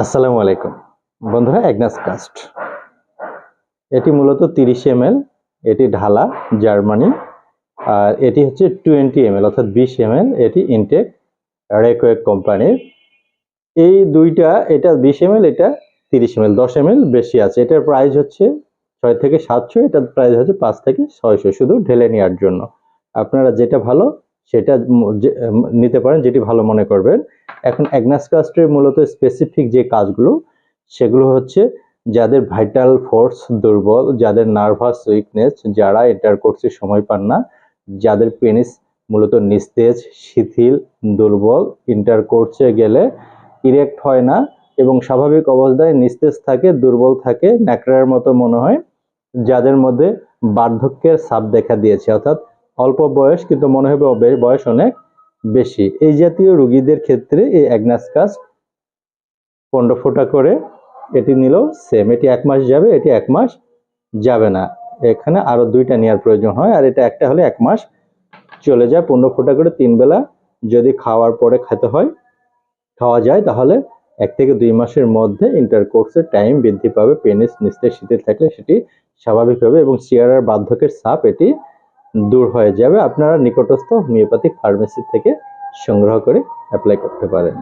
আসসালামু আলাইকুম বন্ধুরা, অ্যাগনাস কাস্ট এটি মূলত 30 ml, এটি ঢালা জার্মানি। আর এটি হচ্ছে 20 ml অর্থাৎ 20 ml, এটি ইনটেক রেকোয়েক কোম্পানির। এই দুইটা, এটা 20 ml, এটা 30 ml, 10 ml বেশি আছে। এটার প্রাইস হচ্ছে 6 থেকে 700, এটার প্রাইস হচ্ছে 5 থেকে 600, শুধু ঢেলে নেওয়ার জন্য। আপনারা যেটা ভালো সেটা নিতে পারেন, যেটি ভালো মনে করবেন। এখন অ্যাগনাস কাস্টের মূলত স্পেসিফিক যে কাজগুলো, সেগুলো হচ্ছে যাদের ভাইটাল ফোর্স দুর্বল, যাদের নার্ভাস উইকনেস, যারা ইন্টারকোর্সে সময় পান না, যাদের পেনিস মূলত নিস্তেজ, শিথিল, দুর্বল, ইন্টারকোর্সে গেলে ইরেক্ট হয় না এবং স্বাভাবিক অবস্থায় নিস্তেজ থাকে, দুর্বল থাকে, ন্যাকড়ার মতো মনে হয়, যাদের মধ্যে বার্ধক্যের ছাপ দেখা দিয়েছে, অর্থাৎ অল্প বয়স কিন্তু মনে হবে বয়স অনেক বেশি, এই জাতীয় রোগীদের ক্ষেত্রে এই অ্যাগনাস কাস্ট 15 ফোঁটা করে এটি নিলেও সেম, এটি 1 মাস যাবে, এটি 1 মাস যাবে না। এখানে আরো 2টা নেওয়ার প্রয়োজন হয়, আর এটা একটা হলে 1 মাস চলে যায়। 15 ফোঁটা করে 3 বেলা যদি খাওয়ার পরে খেতে হয়, খাওয়া যায়, তাহলে 1 থেকে 2 মাসের মধ্যে ইন্টারকোর্সের টাইম বৃদ্ধি পাবে। পেনিস নিস্তেজ শিথিল থাকলে সেটি স্বাভাবিক হবে এবং চেয়ারের বার্ধক্যের ছাপ এটি দূর হয়ে যাবে। আপনারা নিকটস্থ হোমিওপ্যাথিক ফার্মেসি থেকে সংগ্রহ করে অ্যাপ্লাই করতে পারেন।